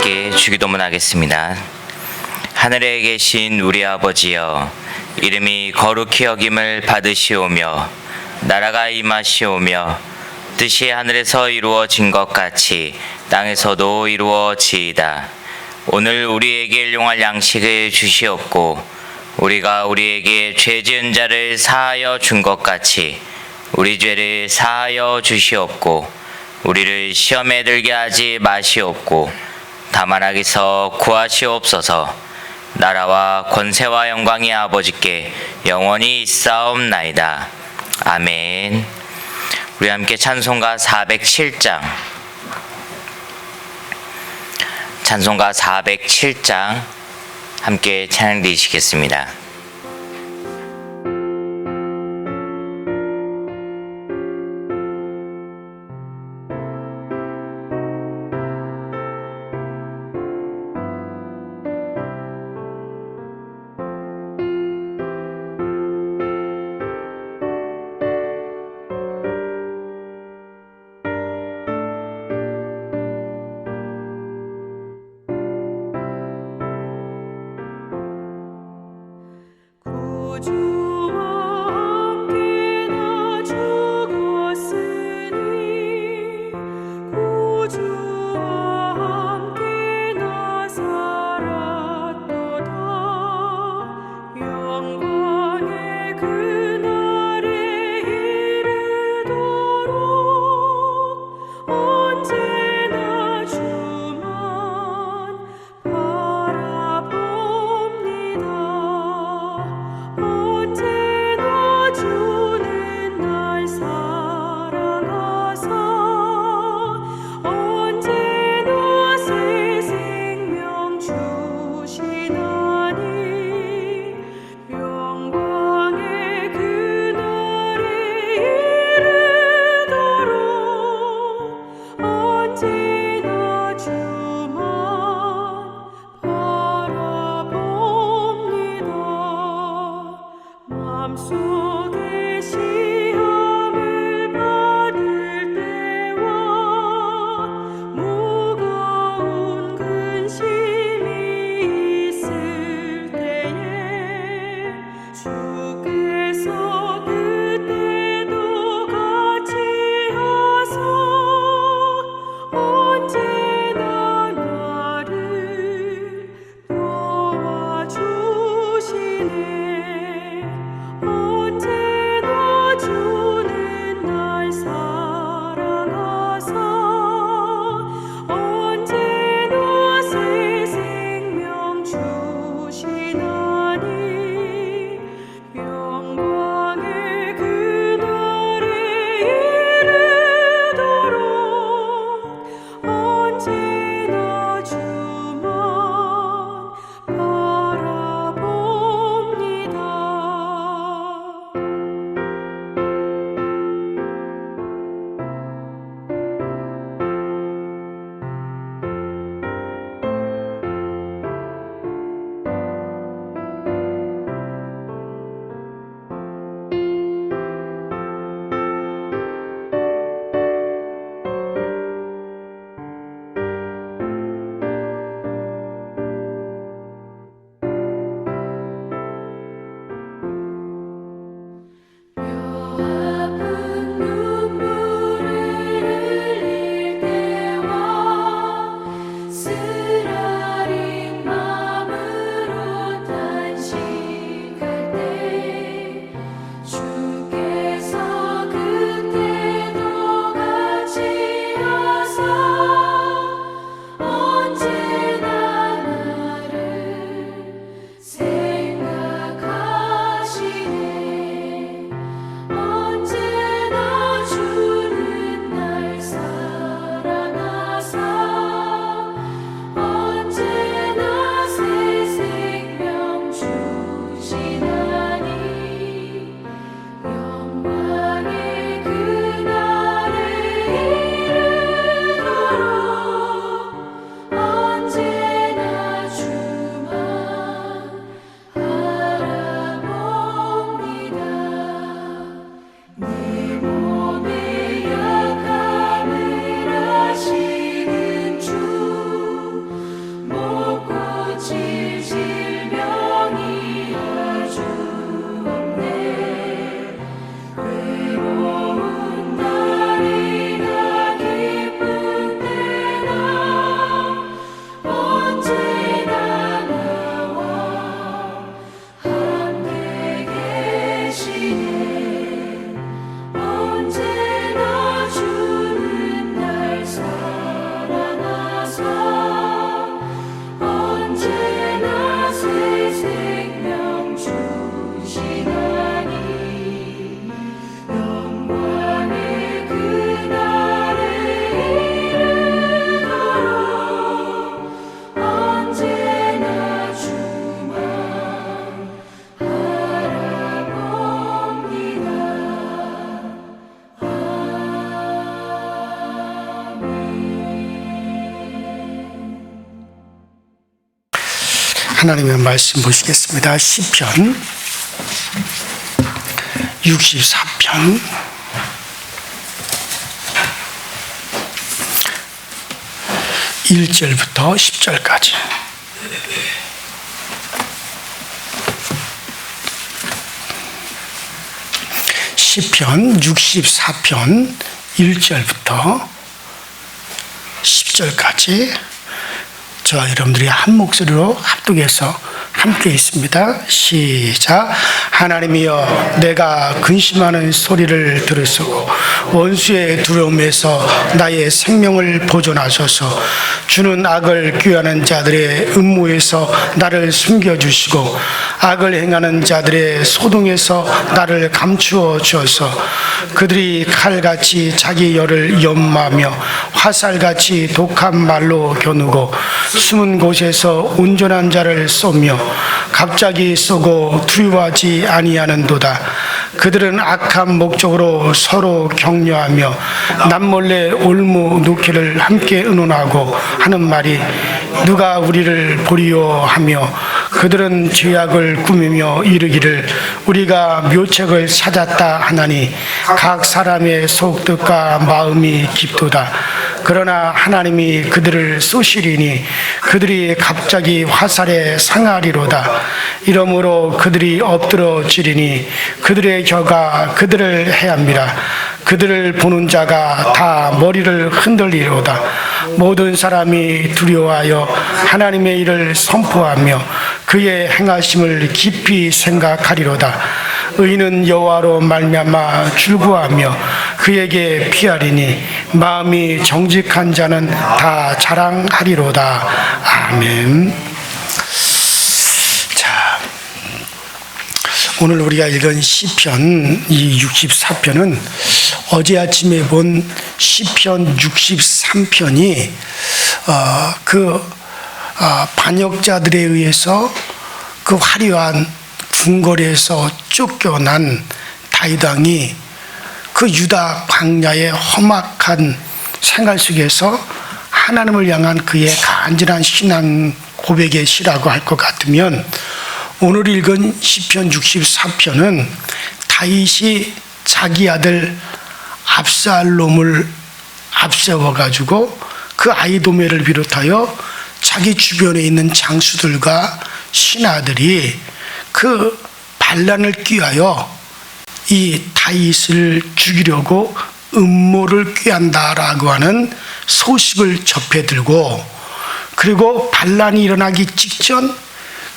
함께 주기도문 하겠습니다. 하늘에 계신 우리 아버지여, 이름이 거룩히 여김을 받으시오며 나라가 임하시오며 뜻이 하늘에서 이루어진 것 같이 땅에서도 이루어지이다. 오늘 우리에게 일용할 양식을 주시옵고 우리가 우리에게 죄 지은 자를 사하여 준 것 같이 우리 죄를 사하여 주시옵고 우리를 시험에 들게 하지 마시옵고 다만 악에서 구하시옵소서. 나라와 권세와 영광이 아버지께 영원히 있사옵나이다. 아멘. 우리 함께 찬송가 407장, 찬송가 407장 함께 찬양 드리시겠습니다. 하나님의 말씀 보시겠습니다. 시편 64편 1절부터 10절까지. 시편 64편 1절부터 10절까지 저와 여러분들이 한 목소리로 합독해서 함께 있습니다. 시작. 하나님이여, 내가 근심하는 소리를 들으시고 원수의 두려움에서 나의 생명을 보존하소서. 주는 악을 꾀하는 자들의 음모에서 나를 숨겨주시고 악을 행하는 자들의 소동에서 나를 감추어 주어서. 그들이 칼같이 자기 열을 연마하며 화살같이 독한 말로 겨누고 숨은 곳에서 온전한 자를 쏘며 갑자기 쏘고 두려워하지 아니하는도다. 그들은 악한 목적으로 서로 격려하며 남몰래 올무 노케를 함께 의논하고 하는 말이 누가 우리를 보리요 하며 그들은 죄악을 꾸미며 이르기를 우리가 묘책을 찾았다 하나니 각 사람의 속뜻과 마음이 깊도다. 그러나 하나님이 그들을 쏘시리니 그들이 갑자기 화살에 상하리로다. 이러므로 그들이 엎드러지리니 그들의 혀가 그들을 해합니다. 그들을 보는 자가 다 머리를 흔들리로다. 모든 사람이 두려워하여 하나님의 일을 선포하며 그의 행하심을 깊이 생각하리로다. 의인은 여호와로 말미암아 즐거워하며 그에게 피하리니 마음이 정직한 자는 다 자랑하리로다. 아멘. 자, 오늘 우리가 읽은 시편 이 64편은 어제 아침에 본 시편 63편이 반역자들에 의해서 그 화려한 궁궐에서 쫓겨난 다윗 왕이 그 유다 광야의 험악한 생활 속에서 하나님을 향한 그의 간절한 신앙 고백의 시라고 할 것 같으면, 오늘 읽은 시편 64편은 다윗이 자기 아들 압살롬을 앞세워가지고 그 아이도멜을 비롯하여 자기 주변에 있는 장수들과 신하들이 그 반란을 꾀하여 이 다윗을 죽이려고 음모를 꾀한다라고 하는 소식을 접해들고, 그리고 반란이 일어나기 직전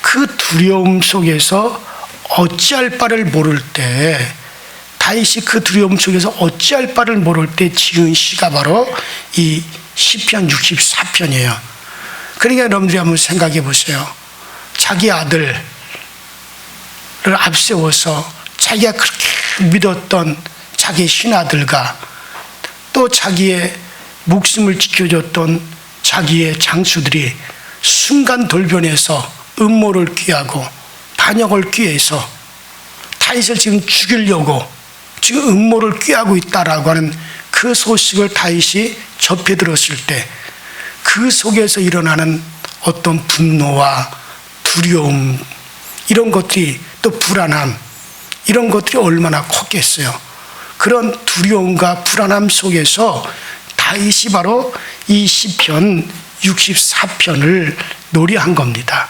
그 두려움 속에서 어찌할 바를 모를 때, 다윗이 그 두려움 속에서 어찌할 바를 모를 때 지은 시가 바로 이 시편 64편이에요. 그러니까 여러분들이 한번 생각해 보세요. 자기 아들을 앞세워서 자기가 그렇게 믿었던 자기 신하들과 또 자기의 목숨을 지켜줬던 자기의 장수들이 순간 돌변해서 음모를 꾀하고 반역을 꾀해서 다윗을 지금 죽이려고 지금 음모를 꾀하고 있다라고 하는 그 소식을 다윗이 접해 들었을 때 그 속에서 일어나는 어떤 분노와 두려움, 이런 것들이, 또 불안함, 이런 것들이 얼마나 컸겠어요. 그런 두려움과 불안함 속에서 다윗이 바로 이 시편 64편을 노래한 겁니다.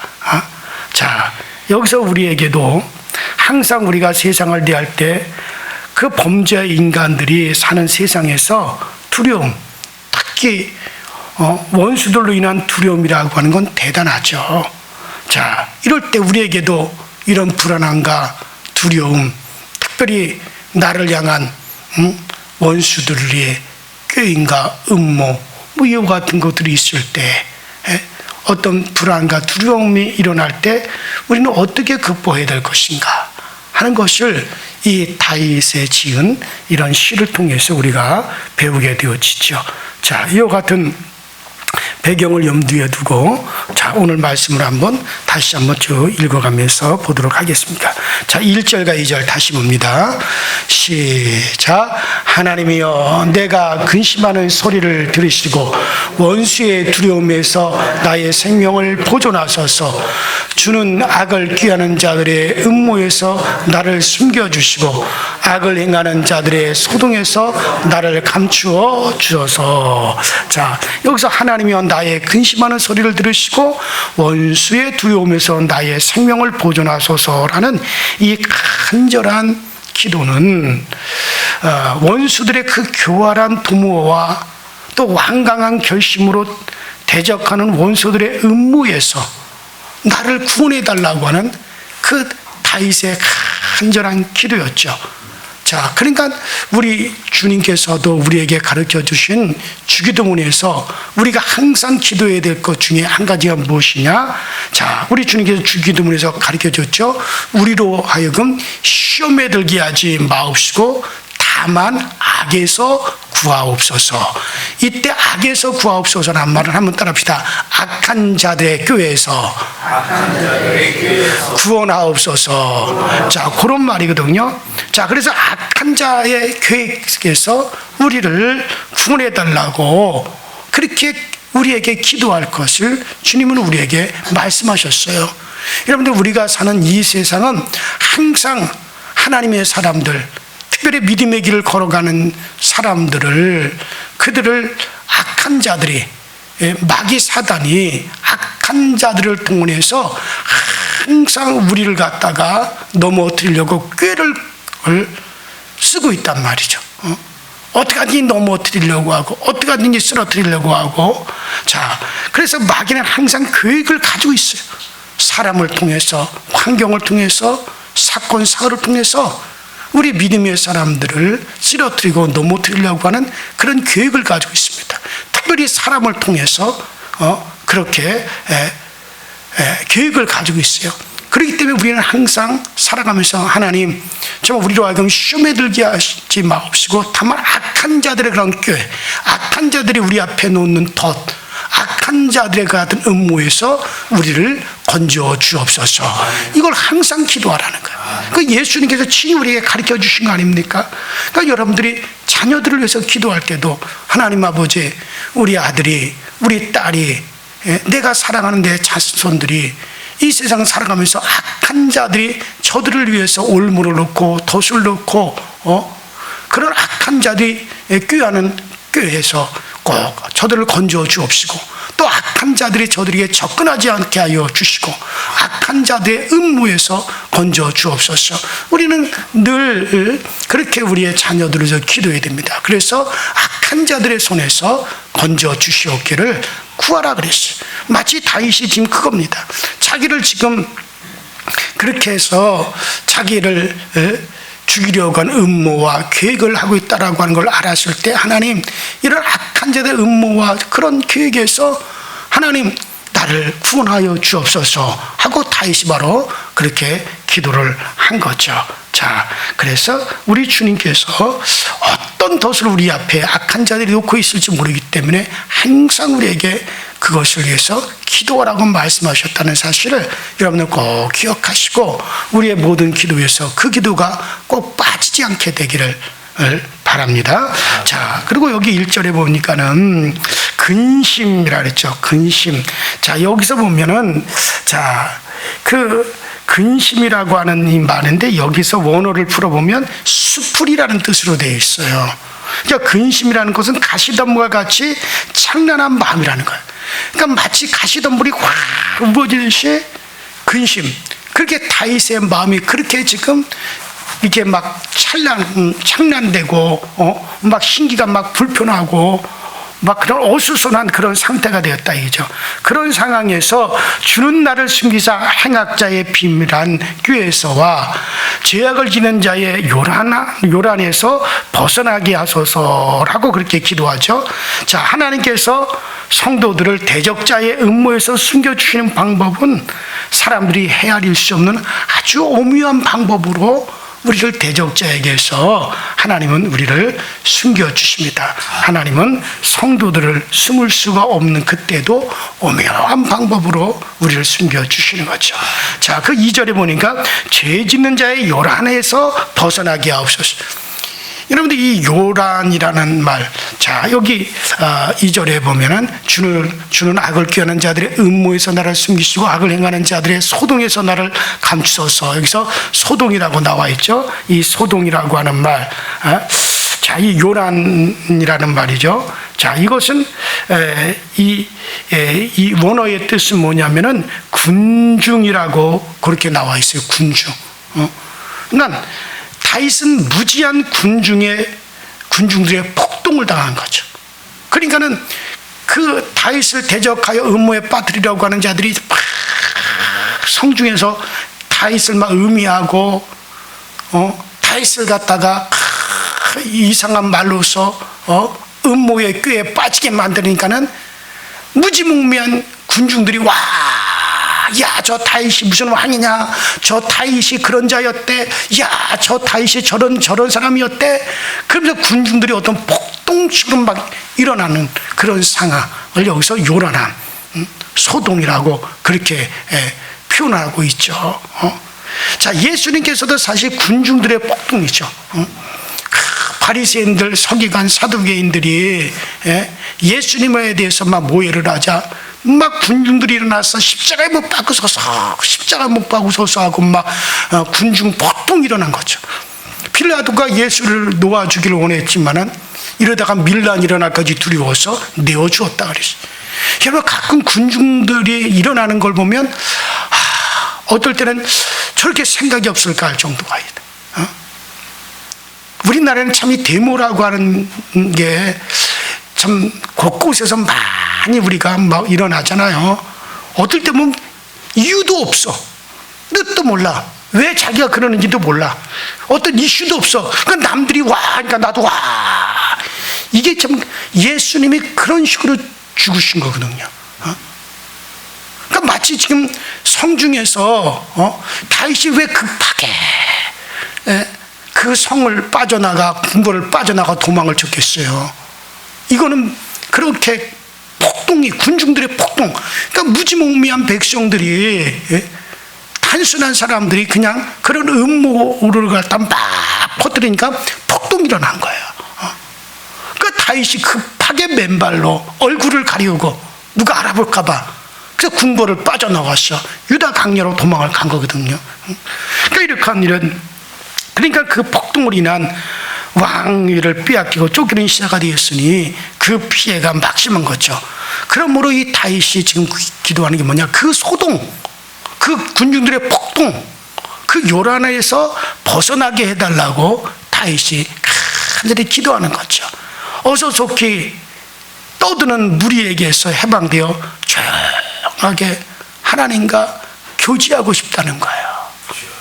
자, 여기서 우리에게도 항상 우리가 세상을 대할 때 그 범죄 인간들이 사는 세상에서 두려움, 특히 원수들로 인한 두려움이라고 하는 건 대단하죠. 자, 이럴 때 우리에게도 이런 불안함과 두려움, 특별히 나를 향한 원수들의 꾀인과 음모, 이와 같은 것들이 있을 때, 어떤 불안과 두려움이 일어날 때 우리는 어떻게 극복해야 될 것인가 하는 것을 이 다윗에 지은 이런 시를 통해서 우리가 배우게 되어지죠. 자, 이와 같은 배경을 염두에 두고 자 오늘 말씀을 다시 한번 쭉 읽어가면서 보도록 하겠습니다. 자 1절과 2절 다시 봅니다. 시작. 하나님이여 내가 근심하는 소리를 들으시고 원수의 두려움에서 나의 생명을 보존하소서. 주는 악을 꾀하는 자들의 음모에서 나를 숨겨주시고 악을 행하는 자들의 소동에서 나를 감추어 주소서. 자 여기서 하나님이여 나의 근심하는 소리를 들으시고 원수의 두려움에서 나의 생명을 보존하소서라는 이 간절한 기도는 원수들의 그 교활한 도모와 또 완강한 결심으로 대적하는 원수들의 음모에서 나를 구원해 달라고 하는 그 다윗의 간절한 기도였죠. 자, 그러니까 우리 주님께서도 우리에게 가르쳐 주신 주기도문에서 우리가 항상 기도해야 될 것 중에 한 가지가 무엇이냐? 자, 우리 주님께서 주기도문에서 가르쳐 줬죠. 우리로 하여금 시험에 들게 하지 마옵시고 다만 악에서 구하옵소서. 이때 악에서 구하옵소서라는 말을 한번 따라합시다. 악한 자들의 교회에서 구원하옵소서. 자, 그런 말이거든요. 자, 그래서 악한 자의 계획에서 우리를 구원해 달라고 그렇게 우리에게 기도할 것을 주님은 우리에게 말씀하셨어요. 여러분들 우리가 사는 이 세상은 항상 하나님의 사람들, 특별히 믿음의 길을 걸어가는 사람들을 그들을 악한 자들이 마귀 사단이 악한 자들을 동원해서 항상 우리를 갖다가 넘어뜨리려고 꾀를 쓰고 있단 말이죠. 어떻게 하든지 넘어뜨리려고 하고 어떻게 하든지 쓰러뜨리려고 하고 자 그래서 마귀는 항상 계획을 가지고 있어요. 사람을 통해서 환경을 통해서 사건 사고를 통해서 우리 믿음의 사람들을 쓰러뜨리고 넘어뜨리려고 하는 그런 계획을 가지고 있습니다. 특별히 사람을 통해서 그렇게 계획을 가지고 있어요. 그렇기 때문에 우리는 항상 살아가면서 하나님 정말 우리로 하여금 시험에 들게 하지 마옵시고 다만 악한 자들의 그런 꾀, 악한 자들이 우리 앞에 놓는 덫, 악한 자들의 같은 음모에서 우리를 건져 주옵소서. 이걸 항상 기도하라는 거예요. 그 예수님께서 친히 우리에게 가르쳐 주신 거 아닙니까? 그러니까 여러분들이 자녀들을 위해서 기도할 때도 하나님 아버지 우리 아들이 우리 딸이 내가 사랑하는 내 자손들이 이 세상 살아가면서 악한 자들이 저들을 위해서 올무를 놓고 덫을 놓고 그런 악한 자들이 꾀하는 꾀에서 꼭 저들을 건져 주옵시고 또 악한 자들이 저들에게 접근하지 않게 하여 주시고 악한 자들의 음모에서 건져 주옵소서. 우리는 늘 그렇게 우리의 자녀들을 위해서 기도해야 됩니다. 그래서 악한 자들의 손에서 건져 주시옵기를 구하라 그랬어요. 마치 다윗이 지금 그겁니다. 자기를 지금 그렇게 해서 자기를 죽이려고 하는 음모와 계획을 하고 있다라고 하는 걸 알았을 때 하나님 이런 악한 자들의 음모와 그런 계획에서 하나님 나를 구원하여 주옵소서 하고 다윗이 바로 그렇게 기도를 한 거죠. 자, 그래서 우리 주님께서 어떤 덫을 우리 앞에 악한 자들이 놓고 있을지 모르기 때문에 항상 우리에게 그것을 위해서 기도하라고 말씀하셨다는 사실을 여러분들 꼭 기억하시고 우리의 모든 기도에서 그 기도가 꼭 빠지지 않게 되기를 바랍니다. 자, 그리고 여기 1절에 보니까는 근심이라 그랬죠. 근심. 자, 여기서 보면은 자, 그 근심이라고 하는 이 말인데 여기서 원어를 풀어보면 수풀이라는 뜻으로 되어 있어요. 그러니까 근심이라는 것은 가시덤불과 같이 찬란한 마음이라는 거예요. 그러니까 마치 가시덤불이 확 우거지듯이 근심. 그렇게 다윗의 마음이 그렇게 지금 이렇게 막 찬란되고 막 신기가 막 불편하고 막 그런 어수선한 그런 상태가 되었다 이죠. 그런 상황에서 주는 나를 숨기사 행악자의 비밀한 꾀에서와 죄악을 지는 자의 요란에서 벗어나게 하소서라고 그렇게 기도하죠. 자, 하나님께서 성도들을 대적자의 음모에서 숨겨주시는 방법은 사람들이 헤아릴 수 없는 아주 오묘한 방법으로 우리를 대적자에게서 하나님은 우리를 숨겨주십니다. 하나님은 성도들을 숨을 수가 없는 그때도 오묘한 방법으로 우리를 숨겨주시는 거죠. 자, 그 2절에 보니까 죄 짓는 자의 요란에서 벗어나게 하옵소서. 여러분들 이 요란이라는 말, 자 여기 2절에 보면은 주는 악을 꾀하는 자들의 음모에서 나를 숨기시고 악을 행하는 자들의 소동에서 나를 감추소서. 여기서 소동이라고 나와 있죠. 이 소동이라고 하는 말, 자 이 요란이라는 말이죠. 자 이것은 이 원어의 뜻은 뭐냐면은 군중이라고 그렇게 나와 있어요. 군중. 그러니까 다윗은 무지한 군중들의 폭동을 당한 거죠. 그러니까는 그 다윗을 대적하여 음모에 빠뜨리려고 하는 자들이 막 성중에서 다윗을 막 음해하고 다윗을 갖다가 이상한 말로서 음모의 꾀에 빠지게 만드니까는 무지몽매한 군중들이 와. 야, 저 다윗이 무슨 왕이냐? 저 다윗이 그런 자였대. 야, 저 다윗이 저런 사람이었대. 그러면서 군중들이 어떤 폭동처럼 막 일어나는 그런 상황을 여기서 요란함, 소동이라고 그렇게 표현하고 있죠. 자, 예수님께서도 사실 군중들의 폭동이죠. 바리새인들, 서기관, 사두개인들이 예수님에 대해서 막 모해를 하자. 막 군중들이 일어나서 십자가에 못 박으소서 하고 막 군중 폭동이 일어난 거죠. 빌라도가 예수를 놓아주기를 원했지만은 이러다가 밀란이 일어날까지 두려워서 내어주었다 그랬어요. 여러분 가끔 군중들이 일어나는 걸 보면 어떨 때는 저렇게 생각이 없을까 할 정도가 있다. 우리나라는 참 이 데모라고 하는 게 참 곳곳에서 많이 우리가 막 일어나잖아요. 어떨 때 보면 이유도 없어. 뜻도 몰라. 왜 자기가 그러는지도 몰라. 어떤 이슈도 없어. 그러니까 남들이 와, 그러니까 나도 와. 이게 참 예수님이 그런 식으로 죽으신 거거든요. 그러니까 마치 지금 성중에서 다윗이 왜 급하게 그 성을 궁궐을 빠져나가 도망을 쳤겠어요. 이거는 그렇게 군중들의 폭동, 그러니까 무지몽매한 백성들이, 단순한 사람들이 그냥 그런 음모를 갖다 막 퍼뜨리니까 폭동이 일어난 거예요. 그러니까 다윗이 급하게 맨발로 얼굴을 가리우고 누가 알아볼까봐 그래서 궁궐을 빠져나왔어. 유다 강야로 도망을 간 거거든요. 그러니까 이렇게 한 일은, 그러니까 그 폭동으로 인한 왕위를 빼앗기고 쫓기는 시대가 되었으니 그 피해가 막심한 거죠. 그러므로 이 다윗이 지금 기도하는 게 뭐냐? 그 소동, 그 군중들의 폭동, 그 요란에서 벗어나게 해달라고 다윗이 간절히 기도하는 거죠. 어서 속히 떠드는 무리에게서 해방되어 조용하게 하나님과 교제하고 싶다는 거예요.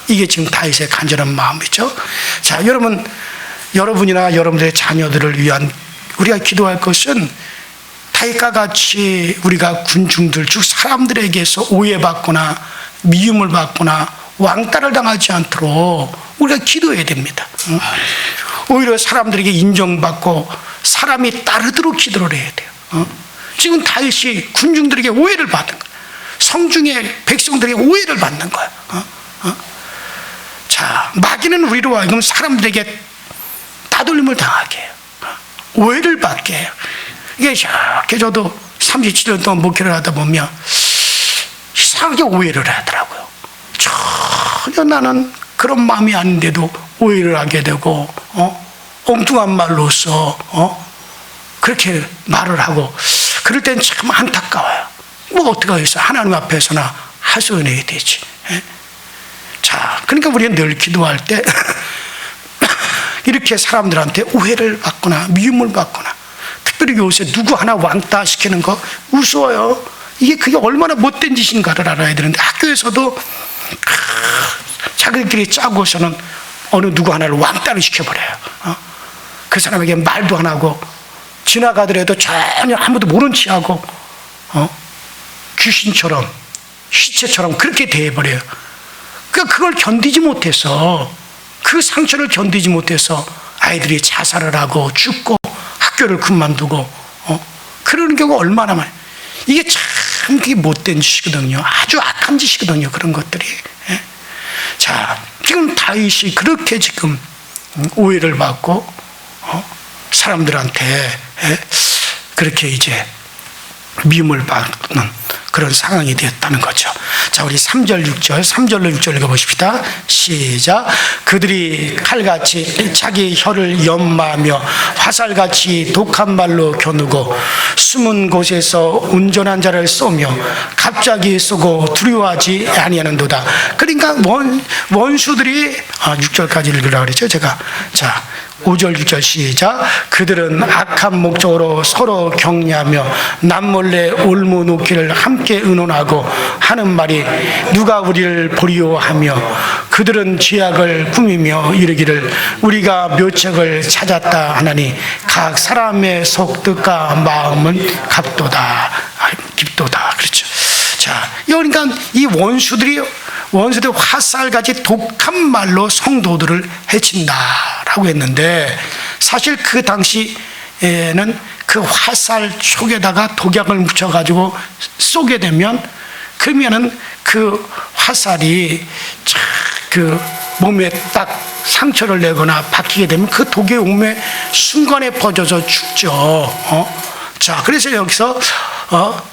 이게 지금 다윗의 간절한 마음이죠. 자, 여러분이나 여러분들의 자녀들을 위한 우리가 기도할 것은 다윗과 같이 우리가 군중들, 즉 사람들에게서 오해받거나 미움을 받거나 왕따를 당하지 않도록 우리가 기도해야 됩니다. 오히려 사람들에게 인정받고 사람이 따르도록 기도를 해야 돼요. 지금 다윗이 군중들에게 오해를 받는 거예요. 성중의 백성들에게 오해를 받는 거예요. 자, 마귀는 우리로 하여금 사람들에게 따돌림을 당하게 해요. 오해를 받게 해요. 이게 이렇게 저도 37년 동안 목회를 하다 보면 이상하게 오해를 하더라고요. 전혀 나는 그런 마음이 아닌데도 오해를 하게 되고 엉뚱한 말로써 그렇게 말을 하고, 그럴 땐 참 안타까워요. 뭐 어떻게 하겠어. 하나님 앞에서나 하소연해야 되지. 자, 그러니까 우리는 늘 기도할 때 이렇게 사람들한테 오해를 받거나 미움을 받거나, 특별히 요새 누구 하나 왕따 시키는 거 무서워요. 그게 얼마나 못된 짓인가를 알아야 되는데, 학교에서도 자기들끼리 짜고서는 어느 누구 하나를 왕따를 시켜버려요. 그 사람에게 말도 안 하고 지나가더라도 전혀 아무도 모른 체 하고 귀신처럼 시체처럼 그렇게 대해버려요. 그러니까 그걸 견디지 못해서 그 상처를 견디지 못해서 아이들이 자살을 하고 죽고 학교를 그만두고 그러는 경우가 얼마나 많아요. 이게 참 그게 못된 짓이거든요. 아주 악한 짓이거든요. 그런 것들이. 예? 자, 지금 다윗이 그렇게 지금 오해를 받고 사람들한테 그렇게 이제 미움을 받는 그런 상황이 되었다는 거죠. 자, 우리 3절 6절 읽어보십시다. 시작. 그들이 칼같이 자기 혀를 연마하며 화살같이 독한 말로 겨누고 숨은 곳에서 온전한 자를 쏘며 갑자기 쏘고 두려워하지 아니하는도다. 그러니까 원수들이 6절까지 읽으라고 그랬죠. 제가. 자, 5절 6절 시작. 그들은 악한 목적으로 서로 격려하며 남몰래 올무 놓기를 함께 의논하고 하는 말이 누가 우리를 보리오 하며 그들은 죄악을 꾸미며 이르기를 우리가 묘책을 찾았다 하나니 각 사람의 속뜻과 마음은 깊도다. 그렇죠. 자, 그러니까 이 원수들이 화살같이 독한 말로 성도들을 해친다라고 했는데, 사실 그 당시에는 그 화살 속에다가 독약을 묻혀가지고 쏘게 되면, 그러면은 그 화살이 그 몸에 딱 상처를 내거나 박히게 되면 그 독의 몸에 순간에 퍼져서 죽죠. 자, 그래서 여기서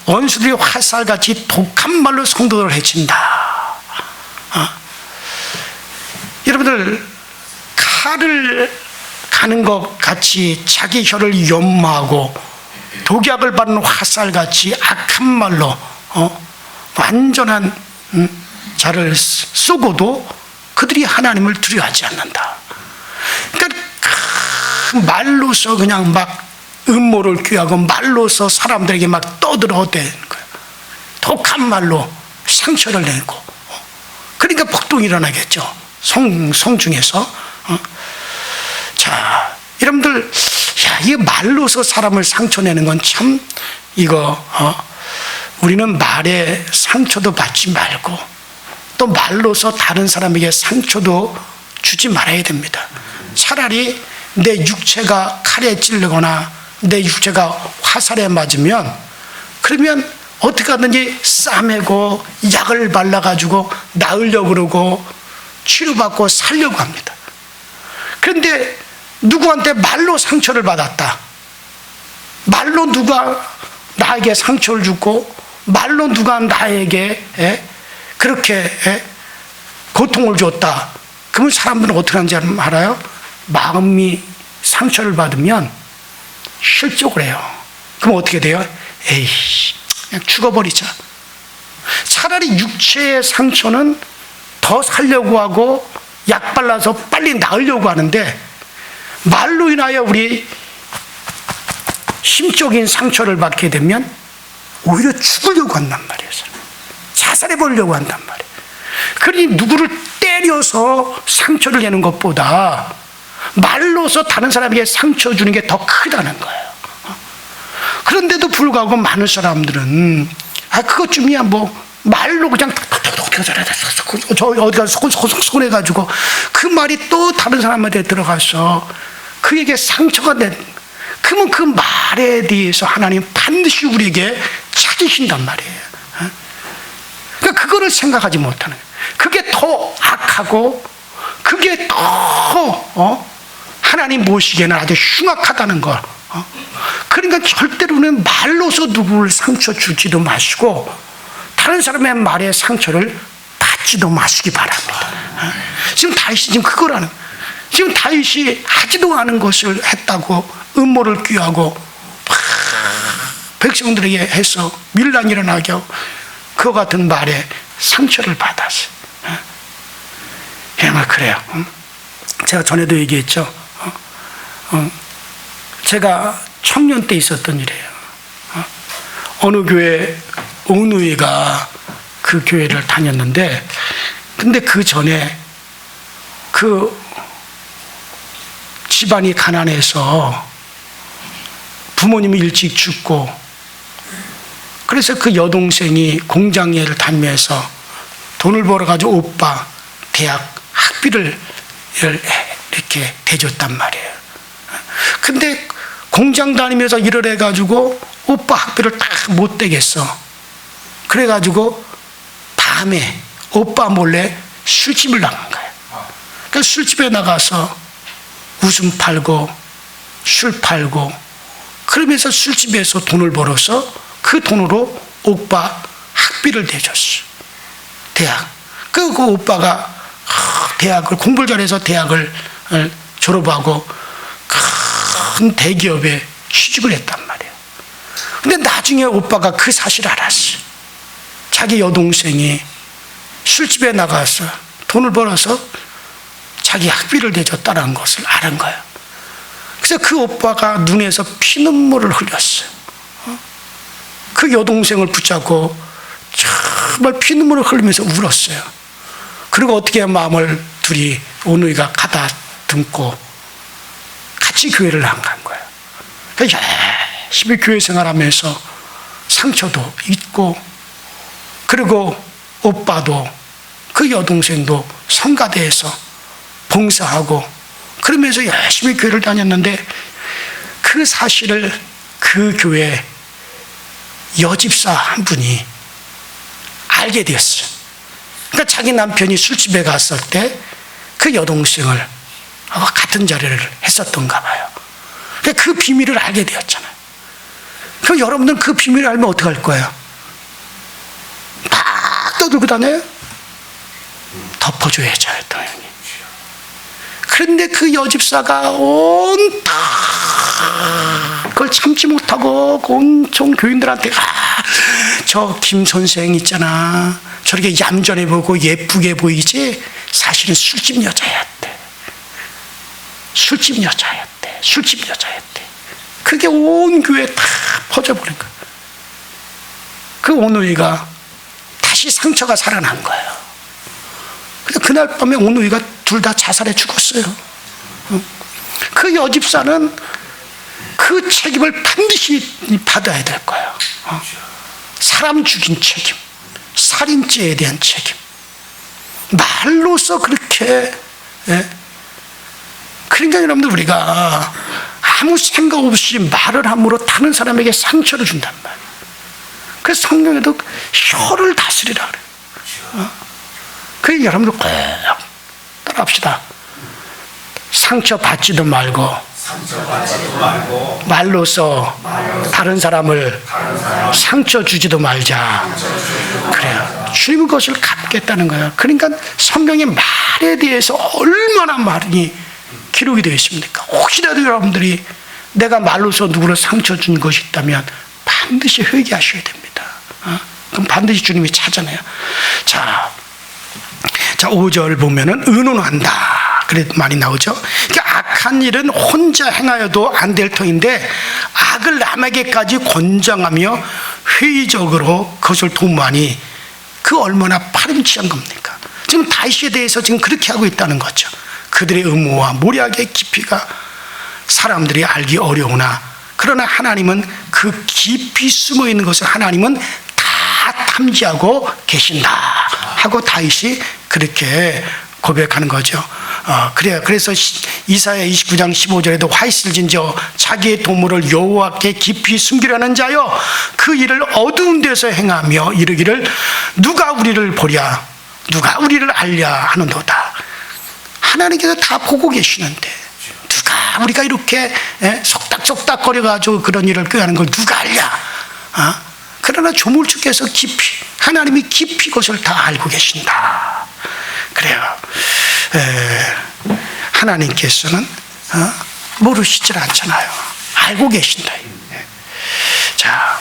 원수들이 화살같이 독한 말로 성도들을 해친다. 여러분들, 칼을 가는 것 같이 자기 혀를 연마하고 독약을 받는 화살같이 악한 말로 완전한 자를 쏘고도 그들이 하나님을 두려워하지 않는다. 그러니까 그 말로서 그냥 막 음모를 꾀하고 말로서 사람들에게 막 떠들어대는 거예요. 독한 말로 상처를 내고. 그러니까 폭동이 일어나겠죠. 성중에서. 자, 여러분들, 이 말로서 사람을 상처내는 건 참, 우리는 말에 상처도 받지 말고, 또 말로서 다른 사람에게 상처도 주지 말아야 됩니다. 차라리 내 육체가 칼에 찔르거나 내 육체가 화살에 맞으면, 그러면 어떻게 하든지 싸매고 약을 발라가지고 나으려고 그러고 치료받고 살려고 합니다. 그런데 누구한테 말로 상처를 받았다, 말로 누가 나에게 상처를 주고 말로 누가 나에게 그렇게 고통을 줬다, 그러면 사람들은 어떻게 하는지 알아요? 마음이 상처를 받으면 실족을 해요. 그럼 어떻게 돼요? 에이씨, 그냥 죽어버리자. 차라리 육체의 상처는 더 살려고 하고 약 발라서 빨리 나으려고 하는데, 말로 인하여 우리 심적인 상처를 받게 되면 오히려 죽으려고 한단 말이에요. 자살해버리려고 한단 말이에요. 그러니 누구를 때려서 상처를 내는 것보다 말로서 다른 사람에게 상처 주는 게 더 크다는 거예요. 그런데도 불구하고 많은 사람들은 그것쯤이야 뭐 말로 그냥 저 어디 가서 손해가지고 그 말이 또 다른 사람한테 들어가서 그에게 상처가 된, 그러면 그 말에 대해서 하나님 반드시 우리에게 찾으신단 말이에요. 그러니까 그거를 생각하지 못하는 거예요. 그게 더 악하고 그게 더 하나님 모시기에는 아주 흉악하다는 걸. 그러니까 절대로는 말로서 누구를 상처 주지도 마시고 다른 사람의 말에 상처를 받지도 마시기 바랍니다. 지금 다윗이 지금 그거라는, 지금 다윗이 하지도 않은 것을 했다고 음모를 꾀하고 백성들에게 해서 밀란이 일어나게 하고 그와 같은 말에 상처를 받았어요. 정말 그래요. 제가 전에도 얘기했죠. 제가 청년 때 있었던 일이에요. 어느 교회 옥누이가 그 교회를 다녔는데, 근데 그 전에 그 집안이 가난해서 부모님이 일찍 죽고, 그래서 그 여동생이 공장 일을 다니면서 돈을 벌어가지고 오빠 대학 학비를 이렇게 대줬단 말이에요. 근데 공장 다니면서 일을 해가지고 오빠 학비를 딱 못 대겠어. 그래가지고 밤에 오빠 몰래 술집을 나간 거예요. 그 술집에 나가서 웃음 팔고 술 팔고 그러면서 술집에서 돈을 벌어서 그 돈으로 오빠 학비를 대줬어. 대학. 그 오빠가 대학을 공부를 잘해서 대학을 졸업하고 큰 대기업에 취직을 했단 말이에요. 근데 나중에 오빠가 그 사실을 알았어. 자기 여동생이 술집에 나가서 돈을 벌어서 자기 학비를 대줬다는 것을 알은 거예요. 그래서 그 오빠가 눈에서 피눈물을 흘렸어요. 그 여동생을 붙잡고 정말 피눈물을 흘리면서 울었어요. 그리고 어떻게 마음을 둘이 오누이가 가다듬고 같이 교회를 안 간 거예요. 그래서 열심히 교회 생활하면서 상처도 있고, 그리고 오빠도 그 여동생도 성가대에서 봉사하고 그러면서 열심히 교회를 다녔는데 그 사실을 그 교회 여집사 한 분이 알게 되었어요. 그러니까 자기 남편이 술집에 갔을 때 그 여동생을 같은 자리를 했었던가 봐요. 그러니까 그 비밀을 알게 되었잖아요. 그럼 여러분들 그 비밀을 알면 어떻게 할 거예요? 막 떠들고 다녀요? 덮어줘야죠, 당연히. 그런데 그 여집사가 온다 그걸 참지 못하고 온종 교인들한테 저 김 선생 있잖아, 저렇게 얌전해 보이고 예쁘게 보이지 사실은 술집 여자였대. 술집 여자였대. 술집 여자였대. 그게 온 교회에 다 퍼져버린 거예요. 그 오누이가 다시 상처가 살아난 거예요. 그래서 그날 밤에 오누이가 둘 다 자살해 죽었어요. 그 여집사는 그 책임을 반드시 받아야 될 거예요. 사람 죽인 책임, 살인죄에 대한 책임. 말로써 그렇게, 그러니까 여러분들 우리가 아무 생각 없이 말을 함으로 다른 사람에게 상처를 준단 말이에요. 그래서 성경에도 혀를 다스리라 그래요. 그래서 여러분들 꼭 따라합시다. 상처 받지도 말고 말로써 다른 사람을 상처 주지도 말자. 그래요. 주님은 그것을 갚겠다는 거예요. 그러니까 성경의 말에 대해서 얼마나 많이 기록이 되어 있습니까? 혹시라도 여러분들이 내가 말로써 누구를 상처 준 것이 있다면 반드시 회개하셔야 됩니다. 그럼 반드시 주님이 찾아내요. 자 5절 보면은 의논한다. 그래 많이 나오죠. 그러니까 악한 일은 혼자 행하여도 안 될 터인데 악을 남에게까지 권장하며 회의적으로 그것을 도모하니 그 얼마나 파렴치한 겁니까? 지금 다윗에 대해서 지금 그렇게 하고 있다는 거죠. 그들의 음모와 모략의 깊이가 사람들이 알기 어려우나 그러나 하나님은 그 깊이 숨어 있는 것을 하나님은 다 탐지하고 계신다 하고 다윗이 그렇게 고백하는 거죠. 그래요. 그래서 이사야 29장 15절에도 화 있을진 저 자기의 도모를 여호와께 깊이 숨기려는 자여 그 일을 어두운 데서 행하며 이르기를 누가 우리를 보랴 누가 우리를 알랴 하는도다. 하나님께서 다 보고 계시는데 누가 우리가 이렇게 속닥속닥 거려가지고 그런 일을 꾀하는 걸 누가 알랴. 그러나 조물주께서 깊이 하나님이 깊이 그것을 다 알고 계신다. 그래요. 하나님께서는 모르시질 않잖아요. 알고 계신다. 자,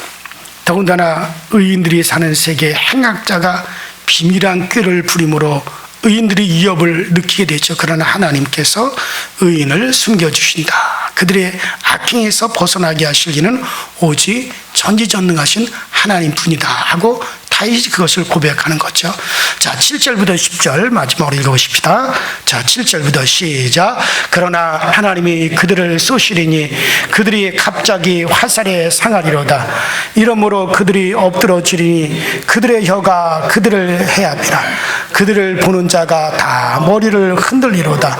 더군다나 의인들이 사는 세계에 행악자가 비밀한 꾀를 부림으로 의인들이 위협을 느끼게 되죠. 그러나 하나님께서 의인을 숨겨주신다. 그들의 악행에서 벗어나게 하실 이는 오직 전지전능하신 하나님뿐이다 하고 다윗이 그것을 고백하는 거죠. 자, 7절부터 10절 마지막으로 읽어보십시다. 자, 7절부터 시작. 그러나 하나님이 그들을 쏘시리니 그들이 갑자기 화살에 상하리로다. 이러므로 그들이 엎드러지리니 그들의 혀가 그들을 해합이라. 그들을 보는 자가 다 머리를 흔들리로다.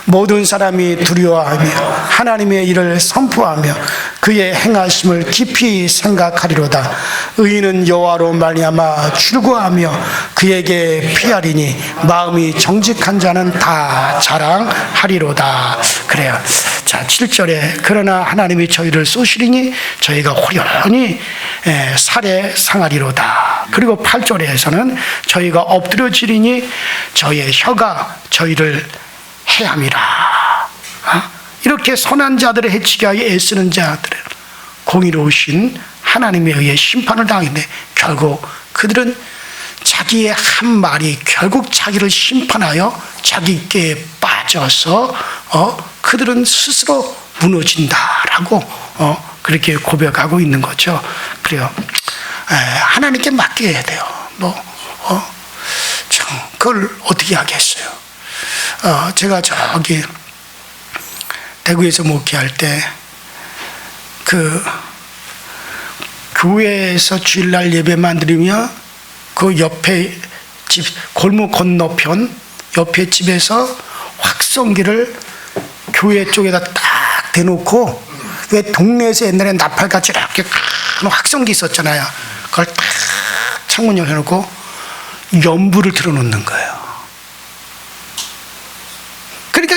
모든 사람이 두려워하며 하나님의 일을 선포하며 그의 행하심을 깊이 생각하리로다. 의인은 여호와로 말미암아 출구하며 그에게 피하리니 마음이 정직한 자는 다 자랑하리로다. 그래요. 자, 7절에 그러나 하나님이 저희를 쏘시리니 저희가 호련히 살에 상하리로다. 그리고 8절에서는 저희가 엎드려지리니 저희의 혀가 저희를 해함이라. 이렇게 선한 자들을 해치기 위하여 애쓰는 자들을 공의로우신 하나님에 의해 심판을 당했는데 결국 그들은 자기의 한 말이 결국 자기를 심판하여 자기께 빠져서 그들은 스스로 무너진다라고 그렇게 고백하고 있는 거죠. 그래요. 하나님께 맡겨야 돼요. 참 그걸 어떻게 하겠어요. 제가 저기 대구에서 목회할 때 그 교회에서 주일날 예배만 드리며 그 옆에 집 골목 건너편 옆에 집에서 확성기를 교회 쪽에다 딱 대놓고 왜 동네에서 옛날에 나팔같이 이렇게 큰 확성기 있었잖아요. 그걸 딱 창문 열어놓고 연불을 틀어놓는 거예요. 그러니까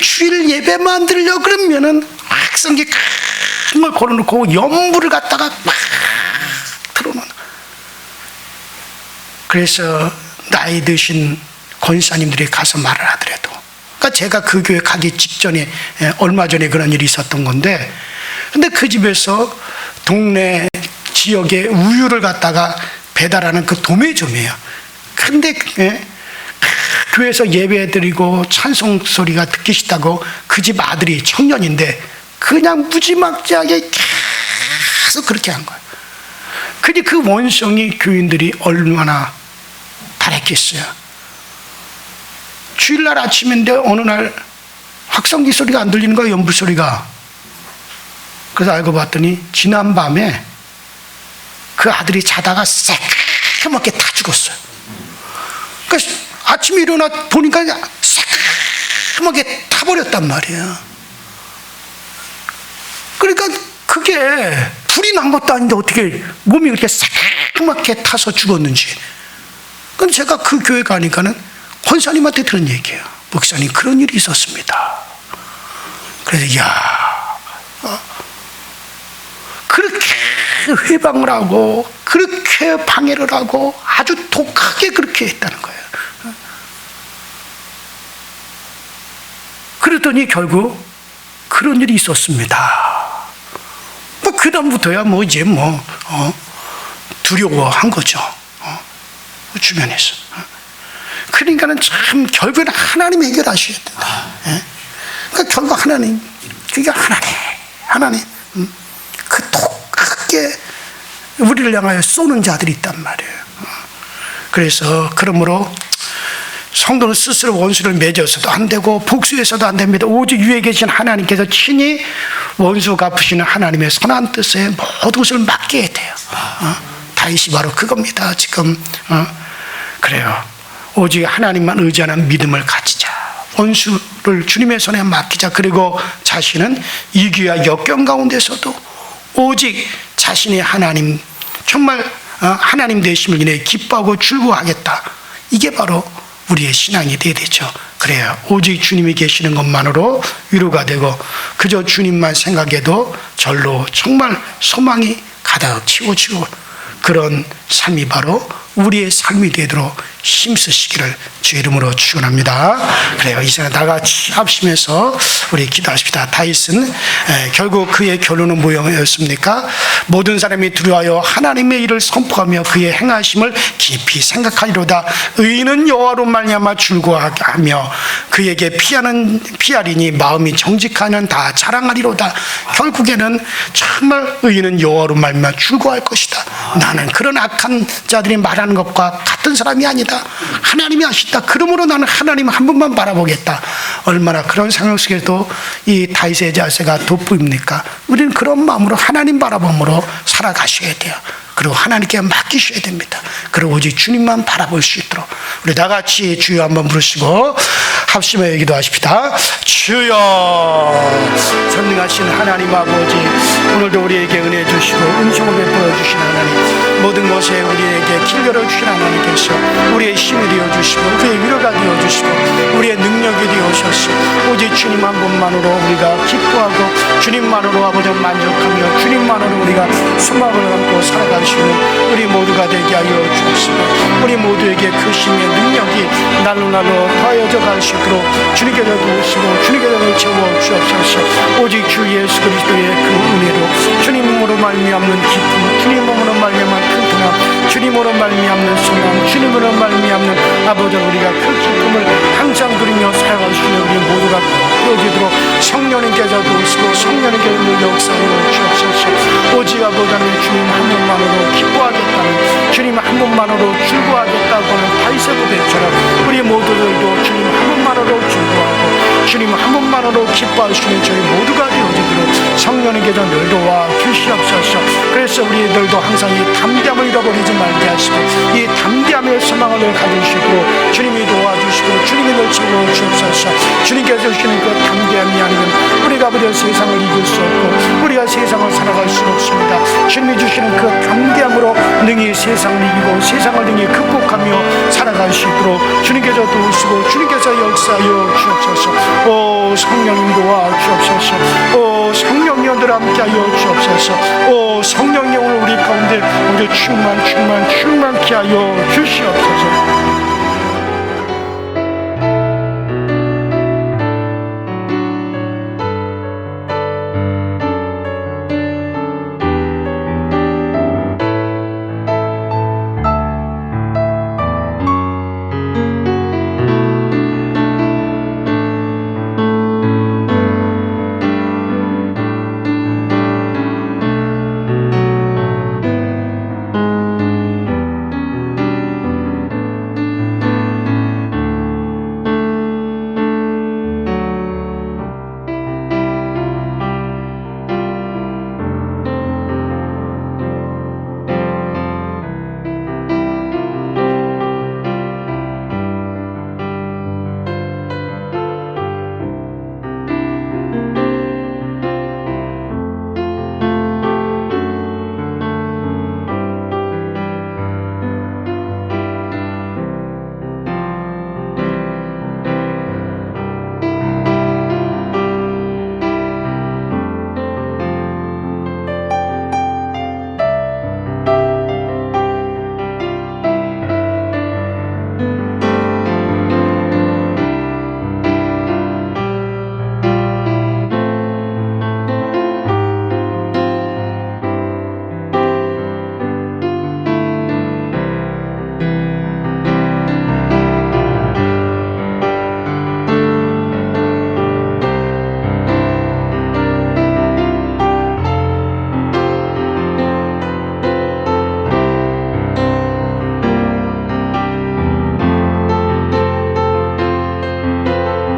주일 예배만 드리려고 그러면은 확성기 큰 걸 걸어놓고 연불을 갖다가 막 틀어놓는. 그래서 나이 드신 권사님들이 가서 말을 하더라도, 그러니까 제가 그 교회 가기 직전에 얼마 전에 그런 일이 있었던 건데, 근데 그 집에서 동네 지역에 우유를 갖다가 배달하는 그 도매점이에요. 근데 교회에서 예배드리고 찬송 소리가 듣기 싫다고 그 집 아들이 청년인데 그냥 무지막지하게 계속 그렇게 한 거예요. 근데 그 원성이 교인들이 얼마나 바랬겠어요. 주일날 아침인데 어느 날 확성기 소리가 안 들리는 거예요. 연불 소리가. 그래서 알고 봤더니 지난 밤에 그 아들이 자다가 새까맣게 타 죽었어요. 그러니까 아침에 일어나 보니까 새까맣게 타버렸단 말이에요. 그러니까 그게 불이 난 것도 아닌데 어떻게 몸이 그렇게 새까맣게 타서 죽었는지. 그럼 제가 그 교회 가니까는 권사님한테 들은 얘기예요. 목사님 그런 일이 있었습니다. 그래서 그렇게 회방을 하고 그렇게 방해를 하고 아주 독하게 그렇게 했다는 거예요. 그러더니 결국 그런 일이 있었습니다. 그 다음부터야 이제 두려워한 거죠. 주변에서. 그러니까는 참 결국은 하나님 해결하셔야 된다. 그러니까 결국 하나님, 그게 하나님, 그 독하게 우리를 향하여 쏘는 자들이 있단 말이에요. 그래서 그러므로 성도는 스스로 원수를 맺어서도 안 되고 복수해서도 안 됩니다. 오직 위에 계신 하나님께서 친히 원수 갚으시는 하나님의 선한 뜻에 모든 것을 맡겨야 돼요. 다윗이 바로 그겁니다. 지금 그래요. 오직 하나님만 의지하는 믿음을 가지자. 원수를 주님의 손에 맡기자. 그리고 자신은 위기와 역경 가운데서도 오직 자신이 하나님, 정말 하나님 되심을 인해 기뻐하고 즐거워하겠다. 이게 바로 우리의 신앙이 되어야 되죠. 그래요. 오직 주님이 계시는 것만으로 위로가 되고 그저 주님만 생각해도 절로 정말 소망이 가득 채워지고 그런 삶이 바로 우리의 삶이 되도록 힘쓰시기를 주 이름으로 축원합니다. 그래요. 이 시간에 다 같이 합심해서 우리 기도하십시다. 다윗은 결국 그의 결론은 뭐였습니까? 모든 사람이 두려워하여 하나님의 일을 선포하며 그의 행하심을 깊이 생각하리로다. 의인은 여호와로 말미암아 즐거워하며 그에게 피하리니 마음이 정직하는 다 자랑하리로다. 결국에는 정말 의인은 여호와로 말미암아 즐거워할 것이다. 나는 그런 악한 자들이 말하는 것과 같은 사람이 아니다. 하나님이 아시다. 그러므로 나는 하나님 한 분만 바라보겠다. 얼마나 그런 상황 속에도 이 다윗의 자세가 돋보입니까? 우리는 그런 마음으로 하나님 바라봄으로 살아가셔야 돼요. 그리고 하나님께 맡기셔야 됩니다. 그리고 오직 주님만 바라볼 수 있도록 우리 다 같이 주여 한번 부르시고 합심하여 기도하십시다. 주여, 전능하신 하나님 아버지, 오늘도 우리에게 은혜 주시고 은총을 베풀어 주신 하나님, 모든 것에 우리에게 길 열어주신 하나님께서 우리의 힘이 되어주시고 우리의 위로가 되어주시고 우리의 능력이 되어주셔서 오직 주님 한 분만으로 우리가 기뻐하고 주님만으로 아버지 만족하며 주님만으로 우리가 소망을 갖고 살아가시는 우리 모두가 되게 하여 주옵시고 우리 모두에게 그 힘의 능력이 날로 더해져 갈 수 있도록 주님께서 도우시고 주님께서 채워 주옵소서. 오직 주 예수 그리스도의 그 은혜로 주님으로 말미암는 기쁨, 주님으로 말미암는 튼튼함, 주님으로 말미암는 소망, 주님으로 말미암는 아버지 우리가 그 기쁨을 항상 누리며 살아갈 수 있는 우리 모두가 되어지도록 성령님께서 도우시고 성령님께서 역사하여 주옵소서. 오직 아버지는 주님 한 분만으로 기뻐하겠다는, 주님 한 분만으로 즐거워하겠다고 하는 다윗의 고백처럼 우리 모두들도 주님 한 분만으로 즐거워하고 주님 한 분만으로 기뻐하시는 저희 모두가 되어지도록 성령님께서 늘 도와 주시옵소서. 그래서 우리들도 항상 이 담대함을 잃어버리지 말게 하시고 이 담대함의 소망을 늘 가지시고 주님이 도와주시고 주님이 늘 채워 주옵소서. 주님께서 주시는 그 담대함이 아니면 우리가 아버지 세상을 이길 수 없고 우리가 세상을 살아갈 수 없습니다. 주님이 주시는 그 담대함으로 능히 세상을 이기고 세상을 능히 극복하며 살아갈 수 있도록 주님께서 도우시고 주님께서 역사하여 주옵소서. 오 성령님 도와주옵소서. 오 성령님들 함께하여 주옵소서. 오 성령님 오늘 우리 가운데 오늘 충만케 하여 주시옵소서.